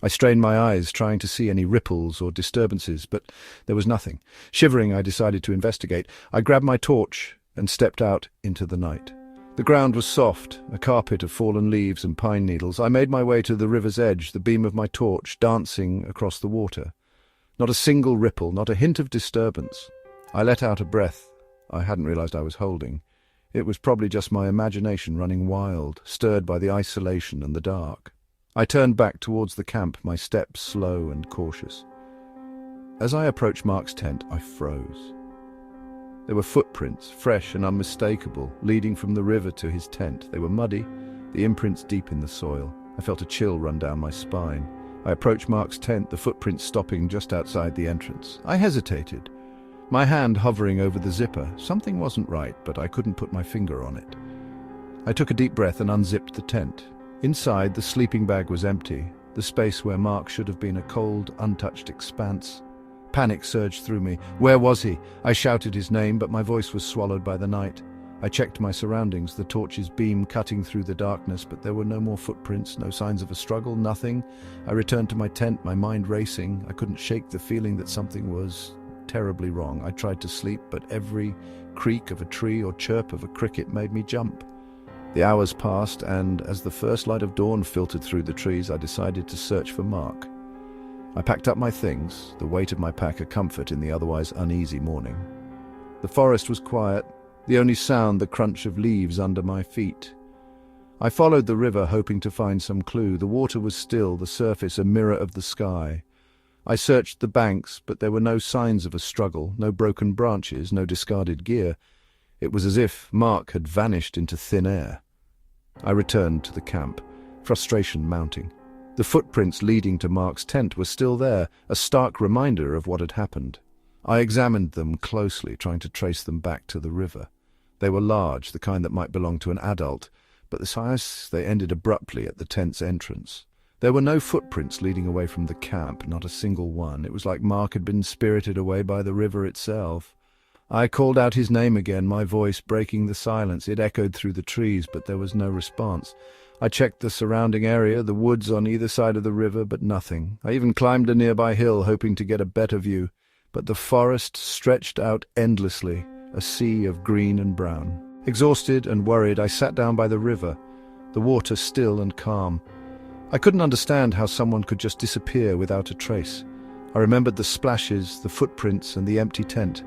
I strained my eyes, trying to see any ripples or disturbances, but there was nothing. Shivering, I decided to investigate. I grabbed my torch and stepped out into the night. The ground was soft, a carpet of fallen leaves and pine needles. I made my way to the river's edge, the beam of my torch dancing across the water. Not a single ripple, not a hint of disturbance. I let out a breath I hadn't realized I was holding. It was probably just my imagination running wild, stirred by the isolation and the dark. I turned back towards the camp, my steps slow and cautious. As I approached Mark's tent, I froze. There were footprints, fresh and unmistakable, leading from the river to his tent. They were muddy, the imprints deep in the soil. I felt a chill run down my spine. I approached Mark's tent, the footprints stopping just outside the entrance. I hesitated, my hand hovering over the zipper. Something wasn't right, but I couldn't put my finger on it. I took a deep breath and unzipped the tent. Inside, the sleeping bag was empty, the space where Mark should have been a cold, untouched expanse. Panic surged through me. Where was he? I shouted his name, but my voice was swallowed by the night. I checked my surroundings, the torch's beam cutting through the darkness, but there were no more footprints, no signs of a struggle, nothing. I returned to my tent, my mind racing. I couldn't shake the feeling that something was terribly wrong. I tried to sleep, but every creak of a tree or chirp of a cricket made me jump. The hours passed, and as the first light of dawn filtered through the trees, I decided to search for Mark. I packed up my things, the weight of my pack a comfort in the otherwise uneasy morning. The forest was quiet, the only sound the crunch of leaves under my feet. I followed the river, hoping to find some clue. The water was still, the surface a mirror of the sky. I searched the banks, but there were no signs of a struggle, no broken branches, no discarded gear. It was as if Mark had vanished into thin air. I returned to the camp, frustration mounting. The footprints leading to Mark's tent were still there, a stark reminder of what had happened. I examined them closely, trying to trace them back to the river. They were large, the kind that might belong to an adult, but they ended abruptly at the tent's entrance. There were no footprints leading away from the camp, not a single one. It was like Mark had been spirited away by the river itself. I called out his name again, my voice breaking the silence. It echoed through the trees, but there was no response. I checked the surrounding area, the woods on either side of the river, but nothing. I even climbed a nearby hill, hoping to get a better view, but the forest stretched out endlessly, a sea of green and brown. Exhausted and worried, I sat down by the river, the water still and calm. I couldn't understand how someone could just disappear without a trace. I remembered the splashes, the footprints, and the empty tent.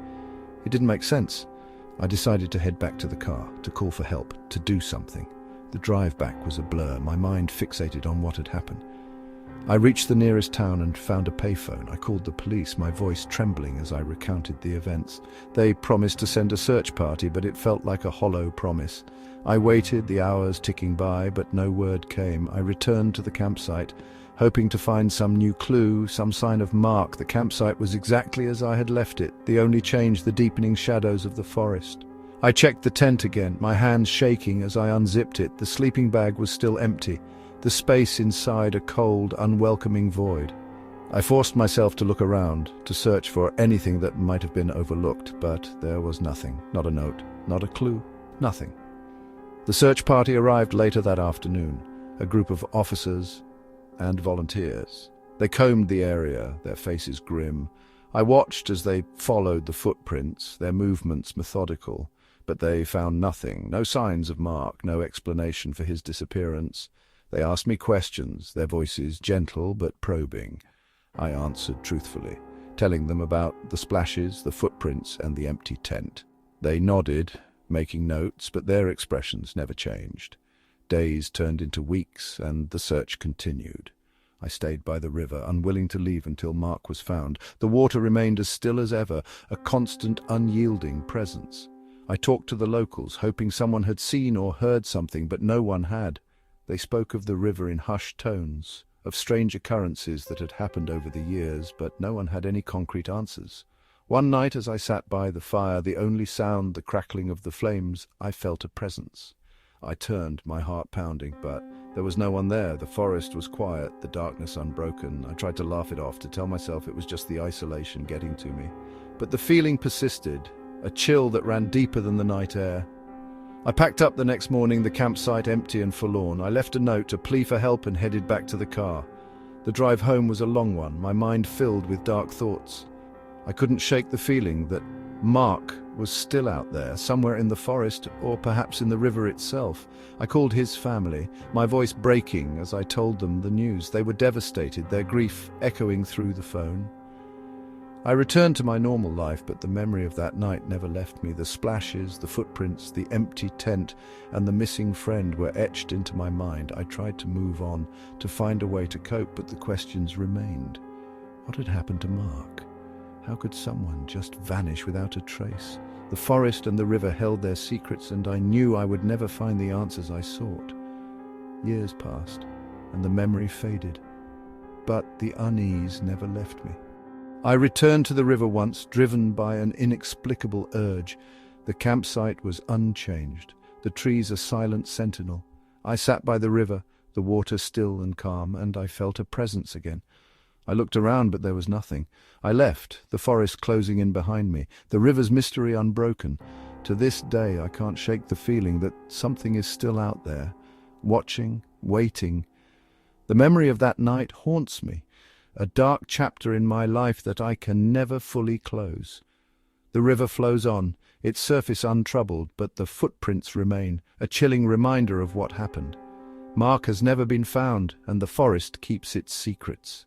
It didn't make sense. I decided to head back to the car, to call for help, to do something. The drive back was a blur, my mind fixated on what had happened. I reached the nearest town and found a payphone. I called the police, my voice trembling as I recounted the events. They promised to send a search party, but it felt like a hollow promise. I waited, the hours ticking by, but no word came. I returned to the campsite, hoping to find some new clue, some sign of Mark. The campsite was exactly as I had left it, the only change the deepening shadows of the forest. I checked the tent again, my hands shaking as I unzipped it. The sleeping bag was still empty, the space inside a cold, unwelcoming void. I forced myself to look around, to search for anything that might have been overlooked, but there was nothing. Not a note, not a clue, nothing. The search party arrived later that afternoon, a group of officers and volunteers. They combed the area, their faces grim. I watched as they followed the footprints, their movements methodical, but they found nothing, no signs of Mark, no explanation for his disappearance. They asked me questions, their voices gentle but probing. I answered truthfully, telling them about the splashes, the footprints, and the empty tent. They nodded, making notes, but their expressions never changed. Days turned into weeks, and the search continued. I stayed by the river, unwilling to leave until Mark was found. The water remained as still as ever, a constant, unyielding presence. I talked to the locals, hoping someone had seen or heard something, but no one had. They spoke of the river in hushed tones, of strange occurrences that had happened over the years, but no one had any concrete answers. One night, as I sat by the fire, the only sound the crackling of the flames, I felt a presence. I turned, my heart pounding, but there was no one there. The forest was quiet, the darkness unbroken. I tried to laugh it off, to tell myself it was just the isolation getting to me. But the feeling persisted, a chill that ran deeper than the night air. I packed up the next morning, the campsite empty and forlorn. I left a note, a plea for help, and headed back to the car. The drive home was a long one, my mind filled with dark thoughts. I couldn't shake the feeling that Mark was still out there, somewhere in the forest, or perhaps in the river itself. I called his family, my voice breaking as I told them the news. They were devastated, their grief echoing through the phone. I returned to my normal life, but the memory of that night never left me. The splashes, the footprints, the empty tent, and the missing friend were etched into my mind. I tried to move on, to find a way to cope, but the questions remained. What had happened to Mark? How could someone just vanish without a trace? The forest and the river held their secrets, and I knew I would never find the answers I sought. Years passed, and the memory faded, but the unease never left me. I returned to the river once, driven by an inexplicable urge. The campsite was unchanged, the trees a silent sentinel. I sat by the river, the water still and calm, and I felt a presence again. I looked around, but there was nothing. I left, the forest closing in behind me, the river's mystery unbroken. To this day I can't shake the feeling that something is still out there, watching, waiting. The memory of that night haunts me, a dark chapter in my life that I can never fully close. The river flows on, its surface untroubled, but the footprints remain, a chilling reminder of what happened. Mark has never been found, and the forest keeps its secrets.